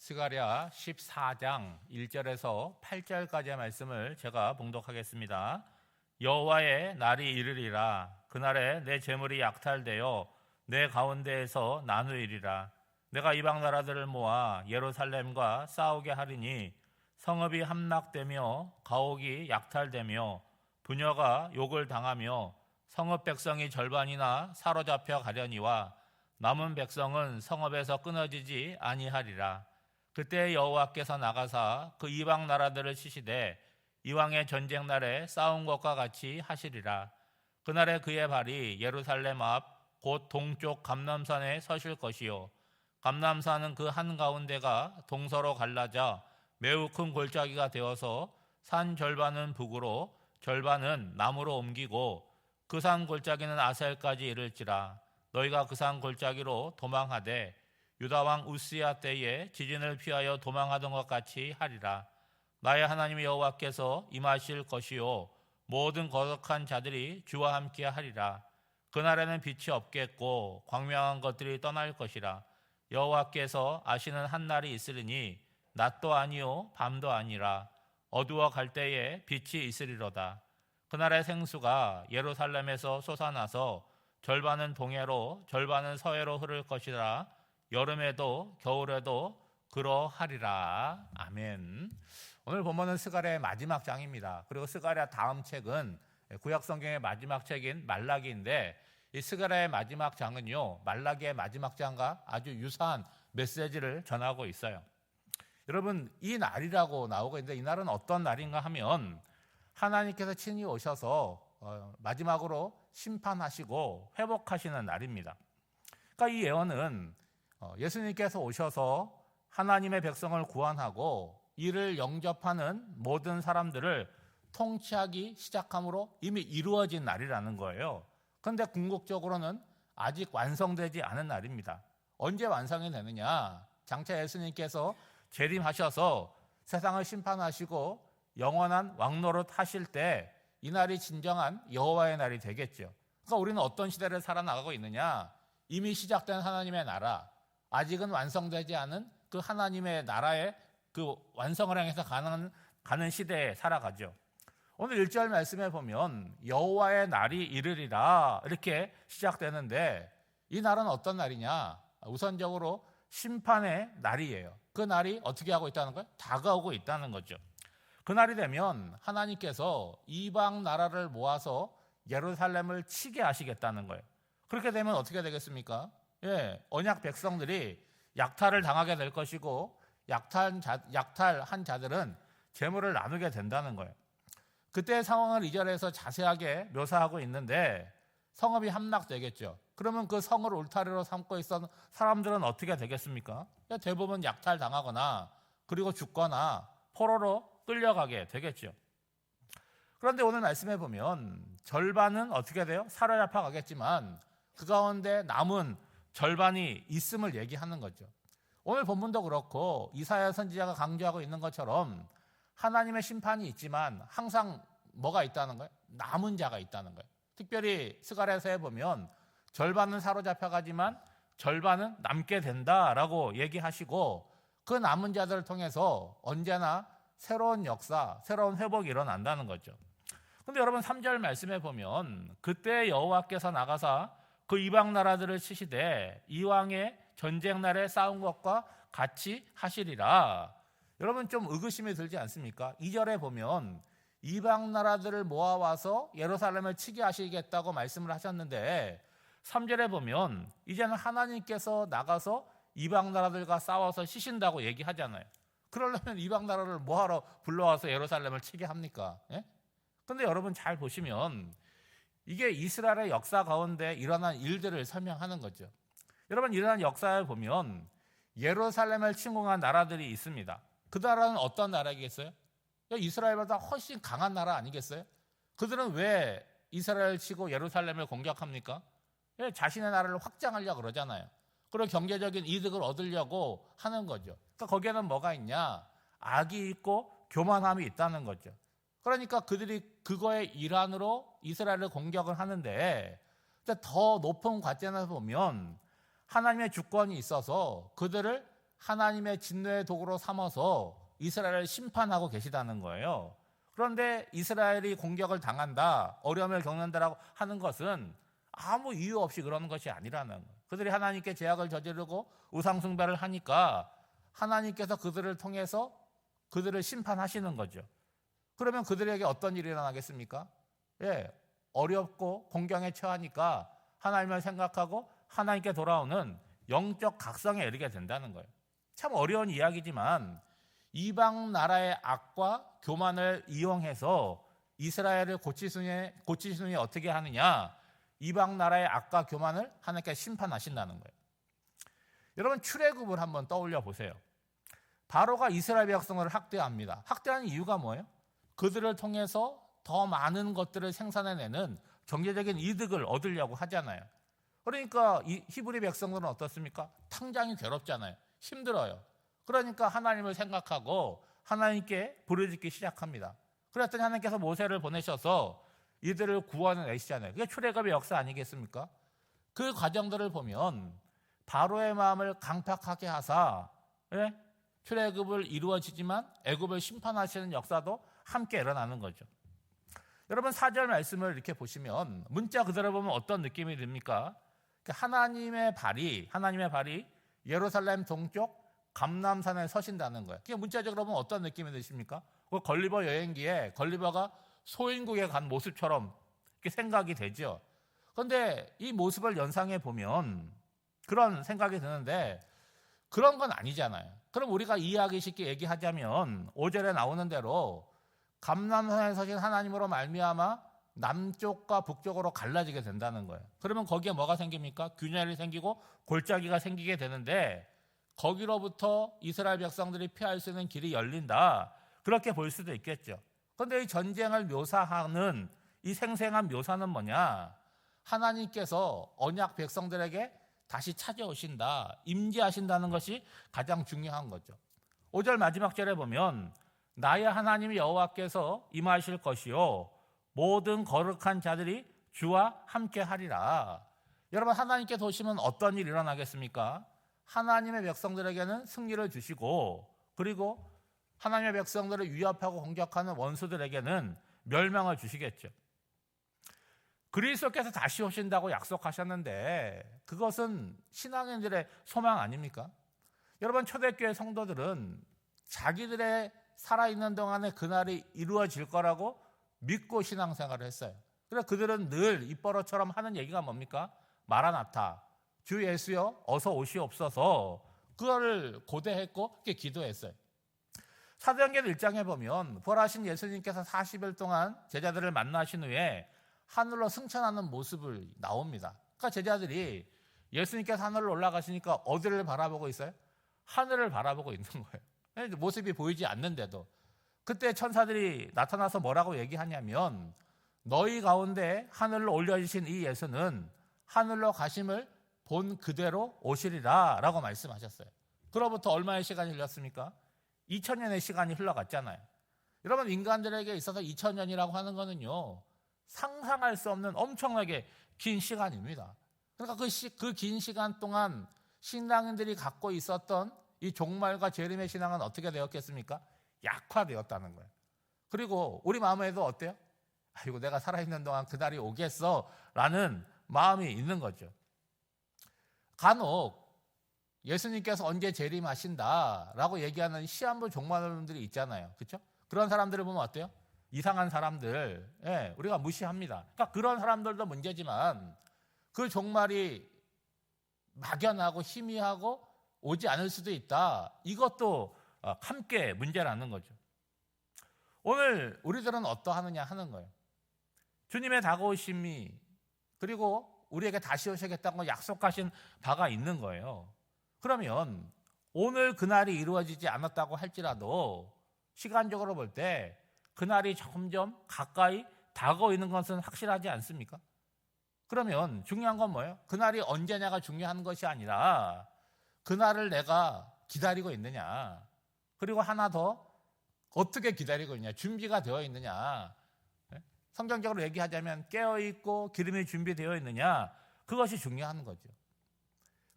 스가랴 14장 1절에서 8절까지의 말씀을 제가 봉독하겠습니다. 여호와의 날이 이르리라. 그날에 내 재물이 약탈되어 내 가운데에서 나누이리라. 내가 이방 나라들을 모아 예루살렘과 싸우게 하리니 성읍이 함락되며 가옥이 약탈되며 부녀가 욕을 당하며 성읍 백성이 절반이나 사로잡혀 가려니와 남은 백성은 성읍에서 끊어지지 아니하리라. 그때 여호와께서 나가사 그 이방 나라들을 치시되 이왕의 전쟁 날에 싸운 것과 같이 하시리라. 그날에 그의 발이 예루살렘 앞 곧 동쪽 감람산에 서실 것이요 감람산은 그 한가운데가 동서로 갈라져 매우 큰 골짜기가 되어서 산 절반은 북으로 절반은 남으로 옮기고 그 산 골짜기는 아셀까지 이를지라. 너희가 그 산 골짜기로 도망하되 유다 왕 우스야 때에 지진을 피하여 도망하던 것 같이 하리라. 나의 하나님 여호와께서 임하실 것이요 모든 거룩한 자들이 주와 함께 하리라. 그날에는 빛이 없겠고 광명한 것들이 떠날 것이라. 여호와께서 아시는 한 날이 있으리니 낮도 아니요 밤도 아니라 어두워 갈 때에 빛이 있으리로다. 그날의 생수가 예루살렘에서 솟아나서 절반은 동해로 절반은 서해로 흐를 것이라. 여름에도 겨울에도 그러하리라. 아멘. 오늘 본문은 스가랴의 마지막 장입니다. 그리고 스가랴 다음 책은 구약 성경의 마지막 책인 말라기인데 이 스가랴의 마지막 장은요 말라기의 마지막 장과 아주 유사한 메시지를 전하고 있어요. 여러분, 이 날이라고 나오고 있는데 이 날은 어떤 날인가 하면 하나님께서 친히 오셔서 마지막으로 심판하시고 회복하시는 날입니다. 그러니까 이 예언은 예수님께서 오셔서 하나님의 백성을 구원하고 이를 영접하는 모든 사람들을 통치하기 시작함으로 이미 이루어진 날이라는 거예요. 그런데 궁극적으로는 아직 완성되지 않은 날입니다. 언제 완성이 되느냐? 장차 예수님께서 재림하셔서 세상을 심판하시고 영원한 왕노릇 하실 때 이 날이 진정한 여호와의 날이 되겠죠. 그러니까 우리는 어떤 시대를 살아나가고 있느냐? 이미 시작된 하나님의 나라, 아직은 완성되지 않은 그 하나님의 나라의 그 완성을 향해서 가는 시대에 살아가죠. 오늘 1절 말씀에 보면 여호와의 날이 이르리라 이렇게 시작되는데 이 날은 어떤 날이냐? 우선적으로 심판의 날이에요. 그 날이 어떻게 하고 있다는 거예요? 다가오고 있다는 거죠. 그 날이 되면 하나님께서 이방 나라를 모아서 예루살렘을 치게 하시겠다는 거예요. 그렇게 되면 어떻게 되겠습니까? 언약 백성들이 약탈을 당하게 될 것이고 약탈한 자들은 재물을 나누게 된다는 거예요. 그때의 상황을 2절에서 자세하게 묘사하고 있는데 성읍이 함락되겠죠. 그러면 그 성을 울타리로 삼고 있던 사람들은 어떻게 되겠습니까? 대부분 약탈당하거나 그리고 죽거나 포로로 끌려가게 되겠죠. 그런데 오늘 말씀해 보면 절반은 어떻게 돼요? 사로잡혀 가겠지만 그 가운데 남은 절반이 있음을 얘기하는 거죠. 오늘 본문도 그렇고 이사야 선지자가 강조하고 있는 것처럼 하나님의 심판이 있지만 항상 뭐가 있다는 거예요? 남은 자가 있다는 거예요. 특별히 스가랴서에 보면 절반은 사로잡혀 가지만 절반은 남게 된다라고 얘기하시고 그 남은 자들을 통해서 언제나 새로운 역사, 새로운 회복이 일어난다는 거죠. 그런데 여러분 3절 말씀에 보면 그때 여호와께서 나가사 그 이방 나라들을 치시되 이왕의 전쟁 날에 싸운 것과 같이 하시리라. 여러분 좀 의구심이 들지 않습니까? 2절에 보면 이방 나라들을 모아와서 예루살렘을 치게 하시겠다고 말씀을 하셨는데 3절에 보면 이제는 하나님께서 나가서 이방 나라들과 싸워서 치신다고 얘기하잖아요. 그러려면 이방 나라를 뭐하러 불러와서 예루살렘을 치게 합니까? 그런데 여러분 잘 보시면 이게 이스라엘의 역사 가운데 일어난 일들을 설명하는 거죠. 여러분 일어난 역사에 보면 예루살렘을 침공한 나라들이 있습니다. 그 나라는 어떤 나라이겠어요? 이스라엘보다 훨씬 강한 나라 아니겠어요? 그들은 왜 이스라엘을 치고 예루살렘을 공격합니까? 자신의 나라를 확장하려고 그러잖아요. 그리고 경제적인 이득을 얻으려고 하는 거죠. 그러니까 거기에는 뭐가 있냐? 악이 있고 교만함이 있다는 거죠. 그러니까 그들이 그거의 일환으로 이스라엘을 공격을 하는데 더 높은 관점에서 보면 하나님의 주권이 있어서 그들을 하나님의 진노의 도구로 삼아서 이스라엘을 심판하고 계시다는 거예요. 그런데 이스라엘이 공격을 당한다, 어려움을 겪는다라고 하는 것은 아무 이유 없이 그러는 것이 아니라는 거예요. 그들이 하나님께 죄악을 저지르고 우상숭배를 하니까 하나님께서 그들을 통해서 그들을 심판하시는 거죠. 그러면 그들에게 어떤 일이 일어나겠습니까? 어렵고 공경에 처하니까 하나님을 생각하고 하나님께 돌아오는 영적 각성에 이르게 된다는 거예요. 참 어려운 이야기지만 이방 나라의 악과 교만을 이용해서 이스라엘을 고치시니 어떻게 하느냐? 이방 나라의 악과 교만을 하나님께 심판하신다는 거예요. 여러분, 출애굽을 한번 떠올려 보세요. 바로가 이스라엘 백성을 학대합니다. 학대하는 이유가 뭐예요? 그들을 통해서 더 많은 것들을 생산해내는 경제적인 이득을 얻으려고 하잖아요. 그러니까 이 히브리 백성들은 어떻습니까? 당장이 괴롭잖아요. 힘들어요. 그러니까 하나님을 생각하고 하나님께 부르짖기 시작합니다. 그랬더니 하나님께서 모세를 보내셔서 이들을 구원해내시잖아요. 그게 출애굽의 역사 아니겠습니까? 그 과정들을 보면 바로의 마음을 강팍하게 하사 출애굽을 이루어지지만 애굽을 심판하시는 역사도 함께 일어나는 거죠. 여러분, 4절 말씀을 이렇게 보시면 문자 그대로 보면 어떤 느낌이 듭니까? 하나님의 발이 예루살렘 동쪽 감람산에 서신다는 거예요. 그게 문자적으로 보면 어떤 느낌이 드십니까? 그 걸리버 여행기에 걸리버가 소인국에 간 모습처럼 이렇게 생각이 되죠. 그런데 이 모습을 연상해 보면 그런 생각이 드는데 그런 건 아니잖아요. 그럼 우리가 이해하기 쉽게 얘기하자면 5절에 나오는 대로 감람산에 서신 하나님으로 말미암아 남쪽과 북쪽으로 갈라지게 된다는 거예요. 그러면 거기에 뭐가 생깁니까? 균열이 생기고 골짜기가 생기게 되는데 거기로부터 이스라엘 백성들이 피할 수 있는 길이 열린다, 그렇게 볼 수도 있겠죠. 그런데 이 전쟁을 묘사하는 이 생생한 묘사는 뭐냐? 하나님께서 언약 백성들에게 다시 찾아오신다, 임재하신다는 것이 가장 중요한 거죠. 5절 마지막 절에 보면 나의 하나님 여호와께서 임하실 것이요 모든 거룩한 자들이 주와 함께 하리라. 여러분, 하나님께 도시면 어떤 일이 일어나겠습니까? 하나님의 백성들에게는 승리를 주시고, 그리고 하나님의 백성들을 위협하고 공격하는 원수들에게는 멸망을 주시겠죠. 그리스도께서 다시 오신다고 약속하셨는데 그것은 신앙인들의 소망 아닙니까? 여러분, 초대교회 성도들은 자기들의 살아있는 동안에 그날이 이루어질 거라고 믿고 신앙생활을 했어요. 그래서 그들은 늘 입버릇처럼 하는 얘기가 뭡니까? 마라나타, 주 예수여 어서 오시옵소서, 그거를 고대했고 그렇게 기도했어요. 사도행전 1장에 보면 부활하신 예수님께서 40일 동안 제자들을 만나신 후에 하늘로 승천하는 모습을 나옵니다. 그러니까 제자들이 예수님께서 하늘로 올라가시니까 어디를 바라보고 있어요? 하늘을 바라보고 있는 거예요. 모습이 보이지 않는데도. 그때 천사들이 나타나서 뭐라고 얘기하냐면 너희 가운데 하늘로 올려주신 이 예수는 하늘로 가심을 본 그대로 오시리라 라고 말씀하셨어요. 그로부터 얼마의 시간이 흘렀습니까? 2000년의 시간이 흘러갔잖아요. 여러분, 인간들에게 있어서 2000년이라고 하는 거는요, 상상할 수 없는 엄청나게 긴 시간입니다. 그러니까 그 긴 시간 동안 신앙인들이 갖고 있었던 이 종말과 재림의 신앙은 어떻게 되었겠습니까? 약화되었다는 거예요. 그리고 우리 마음에도 어때요? 아이고, 내가 살아있는 동안 그날이 오겠어 라는 마음이 있는 거죠. 간혹 예수님께서 언제 재림하신다라고 얘기하는 시한부 종말론들이 있잖아요. 그렇죠? 그런 사람들을 보면 어때요? 이상한 사람들, 우리가 무시합니다. 그러니까 그런 사람들도 문제지만 그 종말이 막연하고 희미하고 오지 않을 수도 있다, 이것도 함께 문제라는 거죠. 오늘 우리들은 어떠하느냐 하는 거예요. 주님의 다가오심이, 그리고 우리에게 다시 오시겠다고 약속하신 바가 있는 거예요. 그러면 오늘 그날이 이루어지지 않았다고 할지라도 시간적으로 볼 때 그날이 점점 가까이 다가오고 있는 것은 확실하지 않습니까? 그러면 중요한 건 뭐예요? 그날이 언제냐가 중요한 것이 아니라 그날을 내가 기다리고 있느냐, 그리고 하나 더 어떻게 기다리고 있느냐, 준비가 되어 있느냐. 성경적으로 얘기하자면 깨어있고 기름이 준비되어 있느냐, 그것이 중요한 거죠.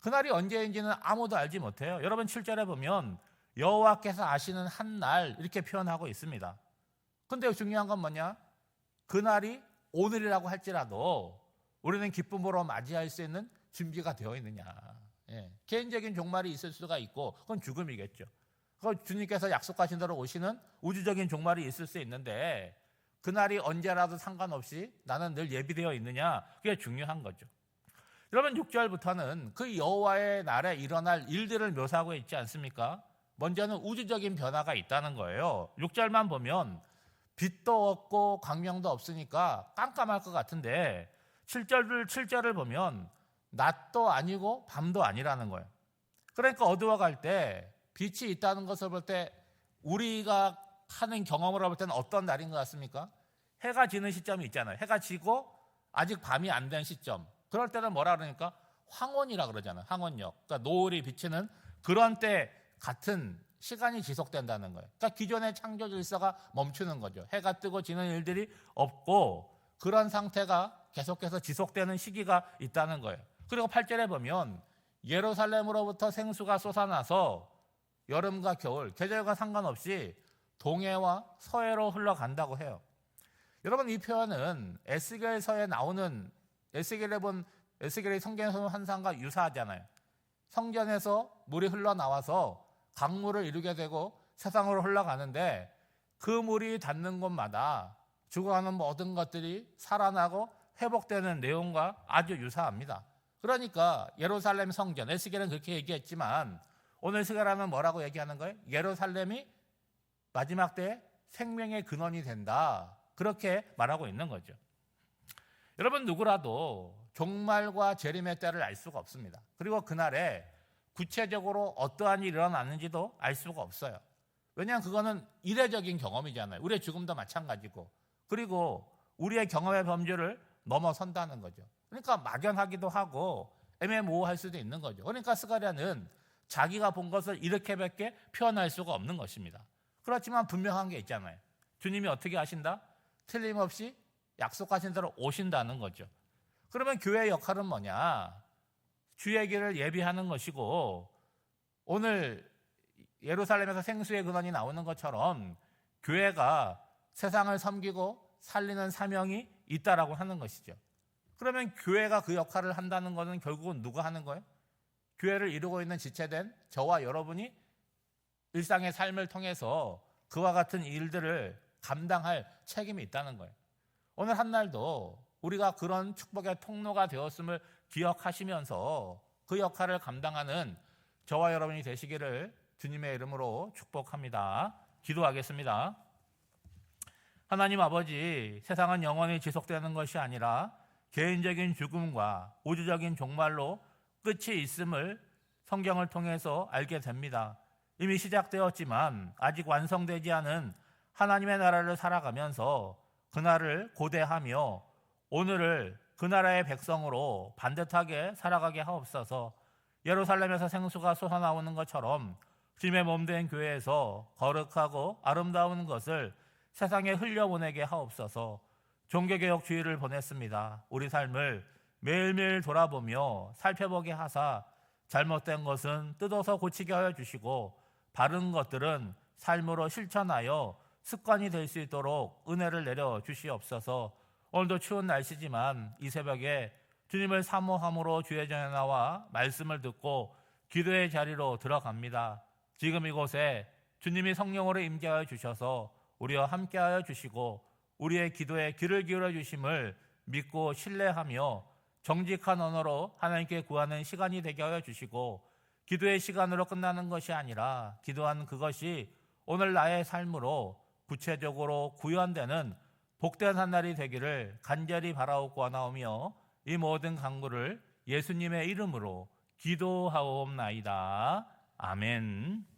그날이 언제인지는 아무도 알지 못해요. 여러분 7절에 보면 여호와께서 아시는 한 날 이렇게 표현하고 있습니다. 근데 중요한 건 뭐냐? 그날이 오늘이라고 할지라도 우리는 기쁨으로 맞이할 수 있는 준비가 되어 있느냐. 개인적인 종말이 있을 수가 있고 그건 죽음이겠죠. 그건 주님께서 약속하신 대로 오시는 우주적인 종말이 있을 수 있는데 그날이 언제라도 상관없이 나는 늘 예비되어 있느냐. 그게 중요한 거죠. 여러분 6절부터는 그 여호와의 날에 일어날 일들을 묘사하고 있지 않습니까? 먼저는 우주적인 변화가 있다는 거예요. 6절만 보면 빛도 없고 광명도 없으니까 깜깜할 것 같은데 7절을 보면 낮도 아니고 밤도 아니라는 거예요. 그러니까 어두워갈 때 빛이 있다는 것을 볼 때 우리가 하는 경험으로 볼 때는 어떤 날인 것 같습니까? 해가 지는 시점이 있잖아요. 해가 지고 아직 밤이 안 된 시점. 그럴 때는 뭐라 그러니까 황혼이라 그러잖아요. 황혼역. 그러니까 노을이 비치는 그런 때 같은 시간이 지속된다는 거예요. 그러니까 기존의 창조 질서가 멈추는 거죠. 해가 뜨고 지는 일들이 없고 그런 상태가 계속해서 지속되는 시기가 있다는 거예요. 그리고 8절에 보면 예루살렘으로부터 생수가 솟아나서 여름과 겨울, 계절과 상관없이 동해와 서해로 흘러간다고 해요. 여러분 이 표현은 에스겔서에 나오는 에스겔의 성경에서 환상과 유사하잖아요. 성전에서 물이 흘러나와서 강물을 이루게 되고 세상으로 흘러가는데 그 물이 닿는 곳마다 죽어가는 모든 것들이 살아나고 회복되는 내용과 아주 유사합니다. 그러니까 예루살렘 성전, 에스겔은 그렇게 얘기했지만 오늘 스가랴는 뭐라고 얘기하는 거예요? 예루살렘이 마지막 때에 생명의 근원이 된다. 그렇게 말하고 있는 거죠. 여러분 누구라도 종말과 재림의 때를 알 수가 없습니다. 그리고 그날에 구체적으로 어떠한 일이 일어났는지도 알 수가 없어요. 왜냐하면 그거는 이례적인 경험이잖아요. 우리의 죽음도 마찬가지고 그리고 우리의 경험의 범주를 넘어선다는 거죠. 그러니까 막연하기도 하고 애매모호할 수도 있는 거죠. 그러니까 스가랴는 자기가 본 것을 이렇게밖에 표현할 수가 없는 것입니다. 그렇지만 분명한 게 있잖아요. 주님이 어떻게 하신다? 틀림없이 약속하신 대로 오신다는 거죠. 그러면 교회의 역할은 뭐냐? 주의 길을 예비하는 것이고 오늘 예루살렘에서 생수의 근원이 나오는 것처럼 교회가 세상을 섬기고 살리는 사명이 있다라고 하는 것이죠. 그러면 교회가 그 역할을 한다는 것은 결국은 누가 하는 거예요? 교회를 이루고 있는 지체된 저와 여러분이 일상의 삶을 통해서 그와 같은 일들을 감당할 책임이 있다는 거예요. 오늘 한날도 우리가 그런 축복의 통로가 되었음을 기억하시면서 그 역할을 감당하는 저와 여러분이 되시기를 주님의 이름으로 축복합니다. 기도하겠습니다. 하나님 아버지, 세상은 영원히 지속되는 것이 아니라 개인적인 죽음과 우주적인 종말로 끝이 있음을 성경을 통해서 알게 됩니다. 이미 시작되었지만 아직 완성되지 않은 하나님의 나라를 살아가면서 그날을 고대하며 오늘을 그 나라의 백성으로 반듯하게 살아가게 하옵소서. 예루살렘에서 생수가 솟아나오는 것처럼 주님의 몸된 교회에서 거룩하고 아름다운 것을 세상에 흘려보내게 하옵소서. 종교개혁 주의를 보냈습니다. 우리 삶을 매일매일 돌아보며 살펴보게 하사 잘못된 것은 뜯어서 고치게 하여 주시고 바른 것들은 삶으로 실천하여 습관이 될 수 있도록 은혜를 내려 주시옵소서. 오늘도 추운 날씨지만 이 새벽에 주님을 사모함으로 주의 전에 나와 말씀을 듣고 기도의 자리로 들어갑니다. 지금 이곳에 주님이 성령으로 임재하여 주셔서 우리와 함께하여 주시고 우리의 기도에 귀를 기울여 주심을 믿고 신뢰하며 정직한 언어로 하나님께 구하는 시간이 되게 하여 주시고 기도의 시간으로 끝나는 것이 아니라 기도하는 그것이 오늘 나의 삶으로 구체적으로 구현되는 복된 한 날이 되기를 간절히 바라옵고 원하오며 이 모든 간구를 예수님의 이름으로 기도하옵나이다. 아멘.